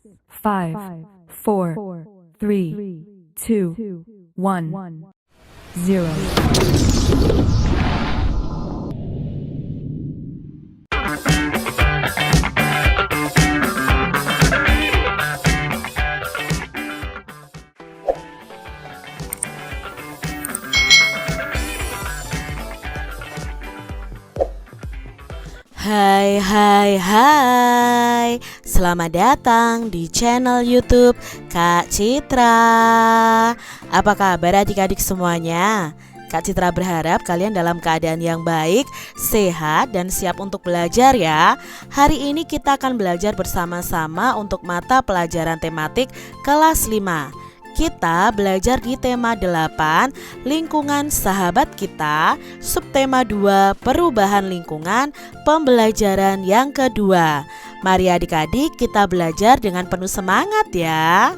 5, 4, 3, 2, 1, 0. Hai, selamat datang di channel YouTube Kak Citra. Apa kabar adik-adik semuanya? Kak Citra berharap kalian dalam keadaan yang baik, sehat, dan siap untuk belajar ya. Hari ini kita akan belajar bersama-sama untuk mata pelajaran tematik kelas 5. Kita belajar di tema 8, lingkungan sahabat kita, subtema 2, perubahan lingkungan, pembelajaran yang kedua. Mari adik-adik kita belajar dengan penuh semangat ya.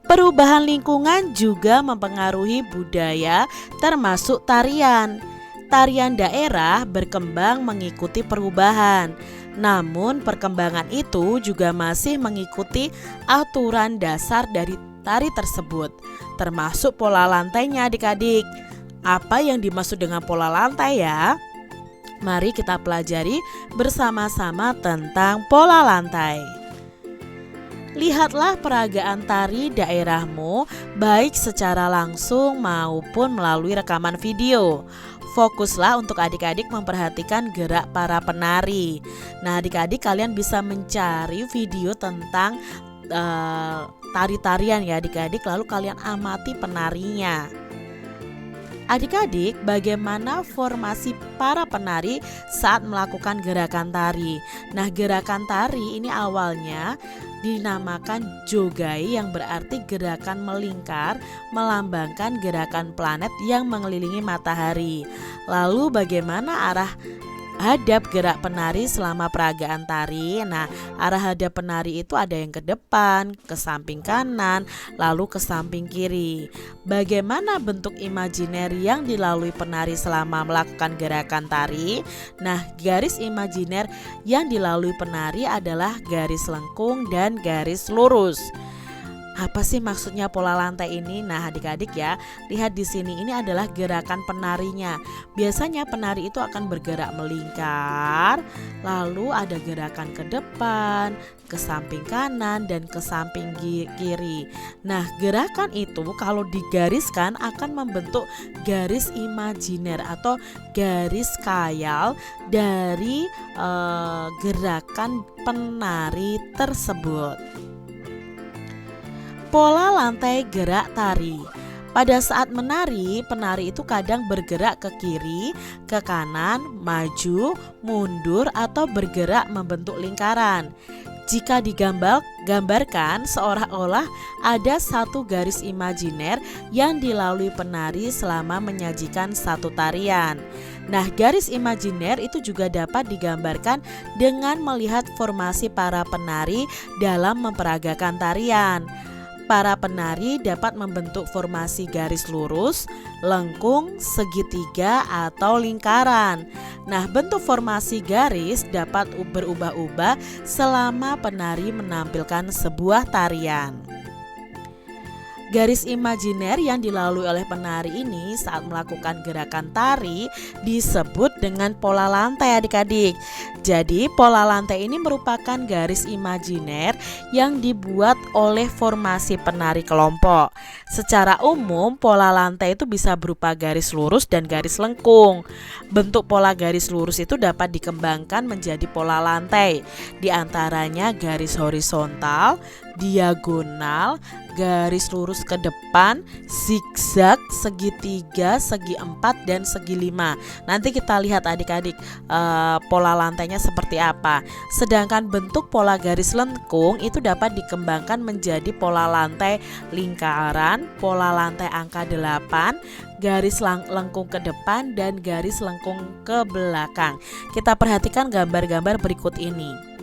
Perubahan lingkungan juga mempengaruhi budaya termasuk tarian. Tarian daerah berkembang mengikuti perubahan. Namun perkembangan itu juga masih mengikuti aturan dasar dari tari tersebut, termasuk pola lantainya adik-adik. Apa yang dimaksud dengan pola lantai ya? Mari kita pelajari bersama-sama tentang pola lantai. Lihatlah peragaan tari daerahmu baik secara langsung maupun melalui rekaman video. Fokuslah untuk adik-adik memperhatikan gerak para penari. Nah adik-adik kalian bisa mencari video tentang tari-tarian ya adik-adik, lalu kalian amati penarinya. Adik-adik, bagaimana formasi para penari saat melakukan gerakan tari? Nah gerakan tari ini awalnya dinamakan jogai yang berarti gerakan melingkar, melambangkan gerakan planet yang mengelilingi matahari. Lalu bagaimana arah hadap gerak penari selama peragaan tari? Nah, arah hadap penari itu ada yang ke depan, ke samping kanan, lalu ke samping kiri. Bagaimana bentuk imajiner yang dilalui penari selama melakukan gerakan tari? Nah, garis imajiner yang dilalui penari adalah garis lengkung dan garis lurus. Apa sih maksudnya pola lantai ini? Nah, adik-adik ya, lihat di sini ini adalah gerakan penarinya. Biasanya penari itu akan bergerak melingkar, lalu ada gerakan ke depan, ke samping kanan dan ke samping kiri. Nah, gerakan itu kalau digariskan akan membentuk garis imajiner atau garis khayal dari gerakan penari tersebut. Pola lantai gerak tari. Pada saat menari, penari itu kadang bergerak ke kiri, ke kanan, maju, mundur, atau bergerak membentuk lingkaran. Jika digambarkan seolah-olah ada satu garis imajiner yang dilalui penari selama menyajikan satu tarian. Nah, garis imajiner itu juga dapat digambarkan dengan melihat formasi para penari dalam memperagakan tarian. Para penari dapat membentuk formasi garis lurus, lengkung, segitiga, atau lingkaran. Nah, bentuk formasi garis dapat berubah-ubah selama penari menampilkan sebuah tarian. Garis imajiner yang dilalui oleh penari ini saat melakukan gerakan tari disebut dengan pola lantai adik-adik. Jadi pola lantai ini merupakan garis imajiner yang dibuat oleh formasi penari kelompok. Secara umum pola lantai itu bisa berupa garis lurus dan garis lengkung. Bentuk pola garis lurus itu dapat dikembangkan menjadi pola lantai. Di antaranya garis horizontal, diagonal, garis lurus ke depan, zigzag, segitiga, segi empat, dan segi lima. Nanti kita lihat adik-adik pola lantainya seperti apa. Sedangkan bentuk pola garis lengkung itu dapat dikembangkan menjadi pola lantai lingkaran, pola lantai angka 8, garis lengkung ke depan, dan garis lengkung ke belakang. Kita perhatikan gambar-gambar berikut ini.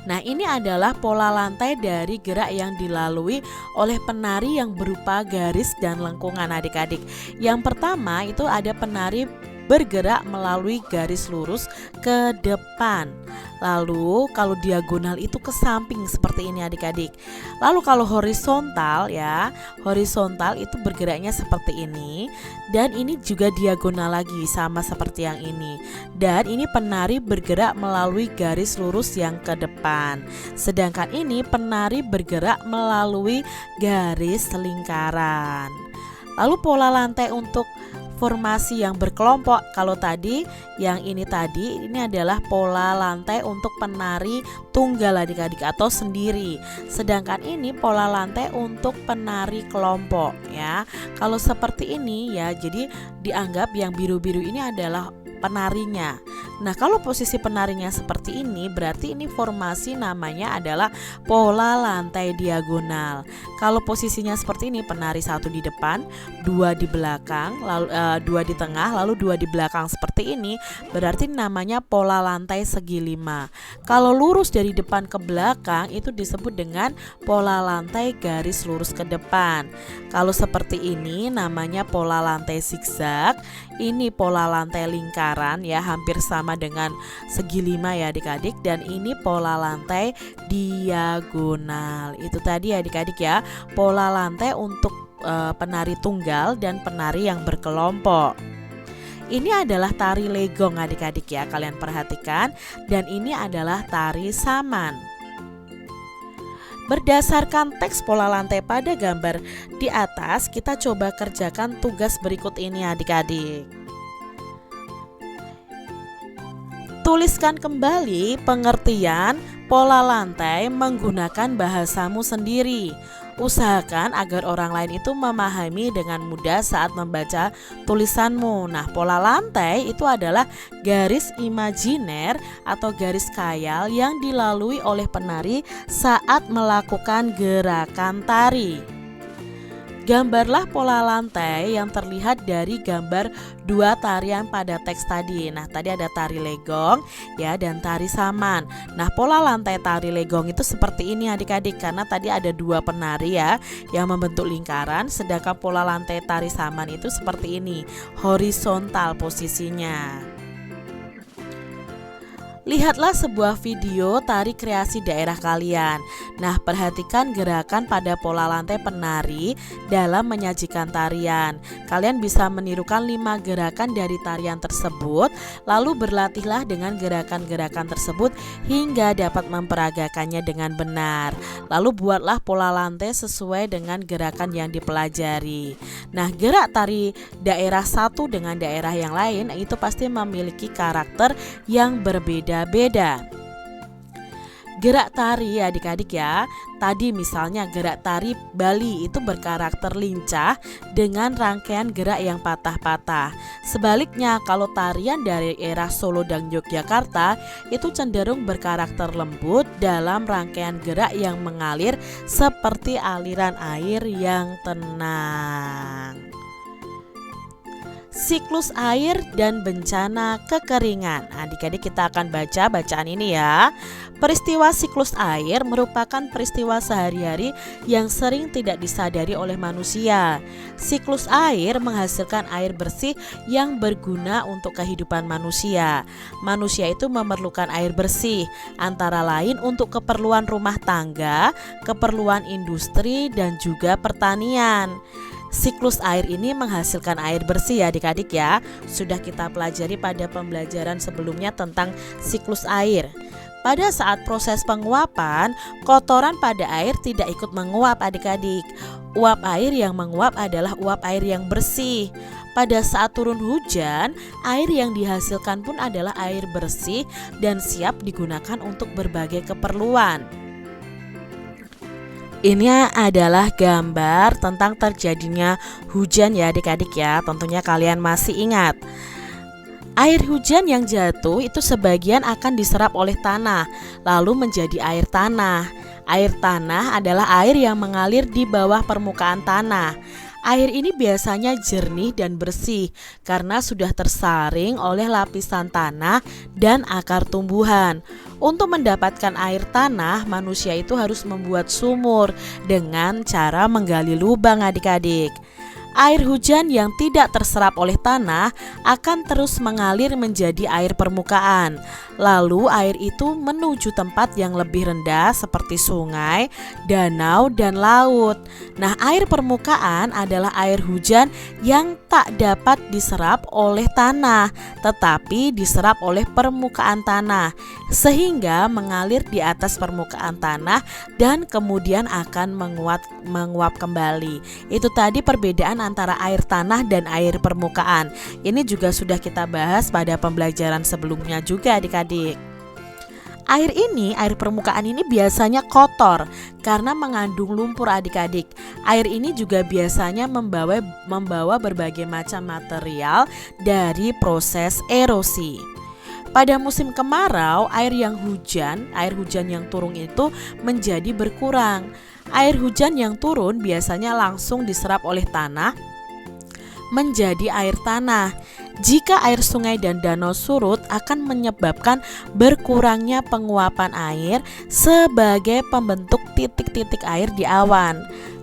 Nah, ini adalah pola lantai dari gerak yang dilalui oleh penari yang berupa garis dan lengkungan adik-adik. Yang pertama itu ada penari bergerak melalui garis lurus ke depan. Lalu kalau diagonal itu ke samping seperti ini adik-adik. Lalu kalau horizontal ya, horizontal itu bergeraknya seperti ini. Dan ini juga diagonal lagi sama seperti yang ini. Dan ini penari bergerak melalui garis lurus yang ke depan. Sedangkan ini penari bergerak melalui garis lingkaran. Lalu pola lantai untuk formasi yang berkelompok. Kalau tadi yang ini adalah pola lantai untuk penari tunggal adik-adik atau sendiri. Sedangkan ini pola lantai untuk penari kelompok ya. Kalau seperti ini ya, jadi dianggap yang biru-biru ini adalah penarinya. Nah, kalau posisi penarinya seperti ini, berarti ini formasi namanya adalah pola lantai diagonal. Kalau posisinya seperti ini, penari satu di depan, dua di belakang, lalu dua di tengah, lalu dua di belakang seperti ini, berarti namanya pola lantai segi 5. Kalau lurus dari depan ke belakang itu disebut dengan pola lantai garis lurus ke depan. Kalau seperti ini namanya pola lantai zigzag. Ini pola lantai lingkaran ya, hampir sama dengan segi 5 ya adik-adik. Dan ini pola lantai diagonal. Itu tadi adik-adik ya, pola lantai untuk penari tunggal dan penari yang berkelompok. Ini adalah tari legong adik-adik ya, kalian perhatikan. Dan ini adalah tari saman. Berdasarkan teks pola lantai pada gambar di atas, kita coba kerjakan tugas berikut ini adik-adik. Tuliskan kembali pengertian pola lantai menggunakan bahasamu sendiri. Usahakan agar orang lain itu memahami dengan mudah saat membaca tulisanmu. Nah, pola lantai itu adalah garis imajiner atau garis khayal yang dilalui oleh penari saat melakukan gerakan tari. Gambarlah pola lantai yang terlihat dari gambar dua tarian pada teks tadi. Nah, tadi ada tari legong ya dan tari saman. Nah, pola lantai tari legong itu seperti ini adik-adik, karena tadi ada dua penari ya yang membentuk lingkaran, sedangkan pola lantai tari saman itu seperti ini, horizontal posisinya. Lihatlah sebuah video tari kreasi daerah kalian. Nah, perhatikan gerakan pada pola lantai penari dalam menyajikan tarian. Kalian bisa menirukan 5 gerakan dari tarian tersebut, lalu berlatihlah dengan gerakan-gerakan tersebut hingga dapat memperagakannya dengan benar. Lalu buatlah pola lantai sesuai dengan gerakan yang dipelajari. Nah, gerak tari daerah satu dengan daerah yang lain itu pasti memiliki karakter yang berbeda-beda. Gerak tari adik-adik ya, tadi misalnya gerak tari Bali itu berkarakter lincah dengan rangkaian gerak yang patah-patah. Sebaliknya kalau tarian dari daerah Solo dan Yogyakarta itu cenderung berkarakter lembut dalam rangkaian gerak yang mengalir seperti aliran air yang tenang. Siklus air dan bencana kekeringan. Adik-adik kita akan baca bacaan ini ya. Peristiwa siklus air merupakan peristiwa sehari-hari yang sering tidak disadari oleh manusia. Siklus air menghasilkan air bersih yang berguna untuk kehidupan manusia. Manusia itu memerlukan air bersih, antara lain untuk keperluan rumah tangga, keperluan industri, dan juga pertanian. Siklus air ini menghasilkan air bersih ya adik-adik ya. Sudah kita pelajari pada pembelajaran sebelumnya tentang siklus air. Pada saat proses penguapan, kotoran pada air tidak ikut menguap adik-adik. Uap air yang menguap adalah uap air yang bersih. Pada saat turun hujan, air yang dihasilkan pun adalah air bersih dan siap digunakan untuk berbagai keperluan. Ini adalah gambar tentang terjadinya hujan ya adik-adik ya. Tentunya kalian masih ingat. Air hujan yang jatuh itu sebagian akan diserap oleh tanah, lalu menjadi air tanah. Air tanah adalah air yang mengalir di bawah permukaan tanah. Air ini biasanya jernih dan bersih karena sudah tersaring oleh lapisan tanah dan akar tumbuhan. Untuk mendapatkan air tanah, manusia itu harus membuat sumur dengan cara menggali lubang adik-adik. Air hujan yang tidak terserap oleh tanah akan terus mengalir menjadi air permukaan. Lalu air itu menuju tempat yang lebih rendah seperti sungai, danau, dan laut. Nah, air permukaan adalah air hujan yang tak dapat diserap oleh tanah, tetapi diserap oleh permukaan tanah, sehingga mengalir di atas permukaan tanah dan kemudian akan menguap kembali. Itu tadi perbedaan antara air tanah dan air permukaan. Ini juga sudah kita bahas pada pembelajaran sebelumnya juga adik-adik. Air permukaan ini biasanya kotor karena mengandung lumpur adik-adik. Air ini juga biasanya membawa berbagai macam material dari proses erosi. Pada musim kemarau, air hujan yang turun itu menjadi berkurang. Air hujan yang turun biasanya langsung diserap oleh tanah menjadi air tanah. Jika air sungai dan danau surut akan menyebabkan berkurangnya penguapan air sebagai pembentuk titik-titik air di awan.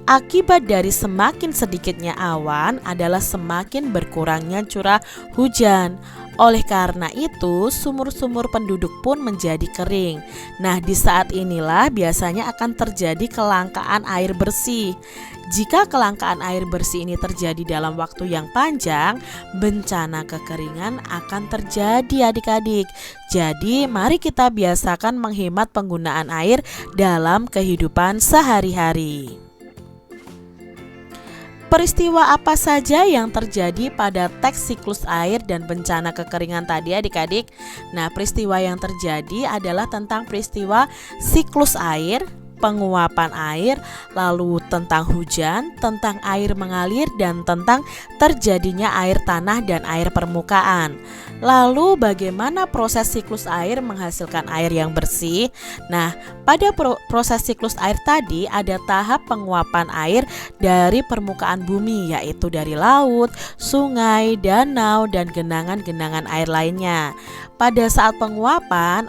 Akibat dari semakin sedikitnya awan adalah semakin berkurangnya curah hujan. Oleh karena itu, sumur-sumur penduduk pun menjadi kering. Nah, di saat inilah biasanya akan terjadi kelangkaan air bersih. Jika kelangkaan air bersih ini terjadi dalam waktu yang panjang, bencana kekeringan akan terjadi adik-adik. Jadi, mari kita biasakan menghemat penggunaan air dalam kehidupan sehari-hari. Peristiwa apa saja yang terjadi pada teks siklus air dan bencana kekeringan tadi adik-adik? Nah, peristiwa yang terjadi adalah tentang peristiwa siklus air, penguapan air, lalu tentang hujan, tentang air mengalir, dan tentang terjadinya air tanah dan air permukaan. Lalu bagaimana proses siklus air menghasilkan air yang bersih? Nah, pada proses siklus air tadi ada tahap penguapan air dari permukaan bumi, yaitu dari laut, sungai, danau, dan genangan-genangan air lainnya. Pada saat penguapan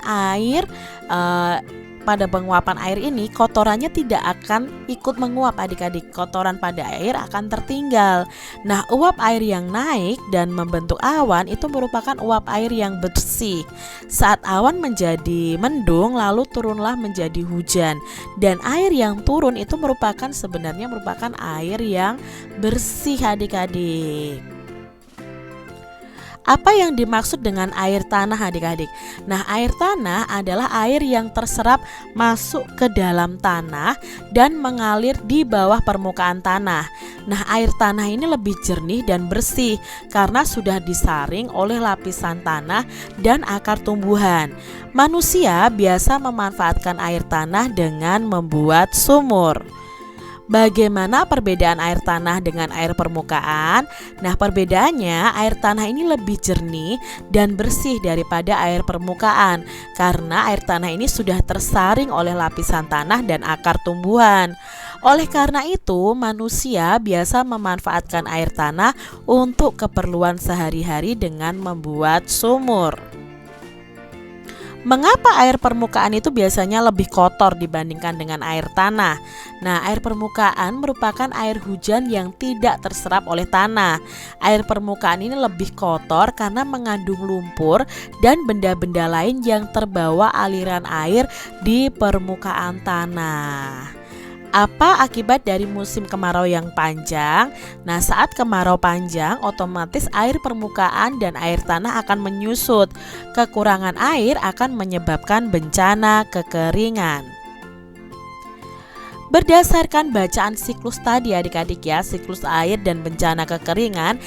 air ini kotorannya tidak akan ikut menguap adik-adik. Kotoran pada air akan tertinggal. Nah, uap air yang naik dan membentuk awan itu merupakan uap air yang bersih. Saat awan menjadi mendung lalu turunlah menjadi hujan. Dan air yang turun itu sebenarnya merupakan air yang bersih adik-adik. Apa yang dimaksud dengan air tanah adik-adik? Nah, air tanah adalah air yang terserap masuk ke dalam tanah dan mengalir di bawah permukaan tanah. Nah, air tanah ini lebih jernih dan bersih karena sudah disaring oleh lapisan tanah dan akar tumbuhan. Manusia biasa memanfaatkan air tanah dengan membuat sumur. Bagaimana perbedaan air tanah dengan air permukaan? Nah, perbedaannya air tanah ini lebih jernih dan bersih daripada air permukaan karena air tanah ini sudah tersaring oleh lapisan tanah dan akar tumbuhan. Oleh karena itu, manusia biasa memanfaatkan air tanah untuk keperluan sehari-hari dengan membuat sumur. Mengapa air permukaan itu biasanya lebih kotor dibandingkan dengan air tanah? Nah, air permukaan merupakan air hujan yang tidak terserap oleh tanah. Air permukaan ini lebih kotor karena mengandung lumpur dan benda-benda lain yang terbawa aliran air di permukaan tanah. Apa akibat dari musim kemarau yang panjang? Nah, saat kemarau panjang, otomatis air permukaan dan air tanah akan menyusut. Kekurangan air akan menyebabkan bencana kekeringan. Berdasarkan bacaan siklus tadi adik-adik ya, siklus air dan bencana kekeringan,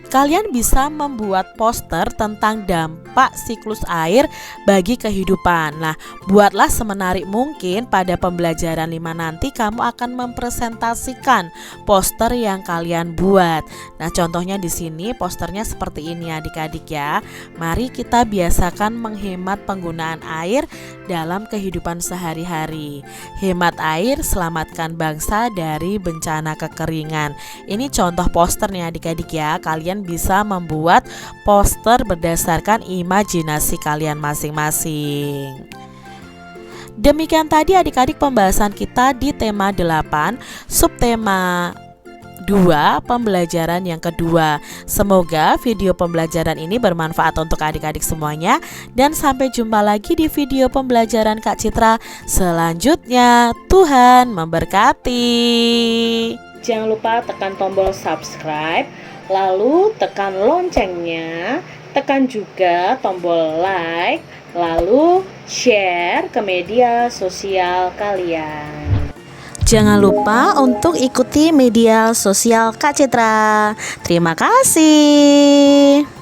kalian bisa membuat poster tentang dampak siklus air bagi kehidupan. Nah, buatlah semenarik mungkin. Pada pembelajaran 5 nanti kamu akan mempresentasikan poster yang kalian buat. Nah, contohnya di sini posternya seperti ini adik-adik ya. Mari kita biasakan menghemat penggunaan air dalam kehidupan sehari-hari. Hemat air, selamatkan bangsa dari bencana kekeringan. Ini contoh poster nih adik-adik ya. Kalian bisa membuat poster berdasarkan imajinasi kalian masing-masing. Demikian tadi adik-adik pembahasan kita di tema 8, subtema dua pembelajaran yang kedua. Semoga video pembelajaran ini bermanfaat untuk adik-adik semuanya, dan sampai jumpa lagi di video pembelajaran Kak Citra selanjutnya. Tuhan memberkati. Jangan lupa tekan tombol subscribe, lalu tekan loncengnya, tekan juga tombol like, lalu share ke media sosial kalian. Jangan lupa untuk ikuti media sosial Kak Citra. Terima kasih.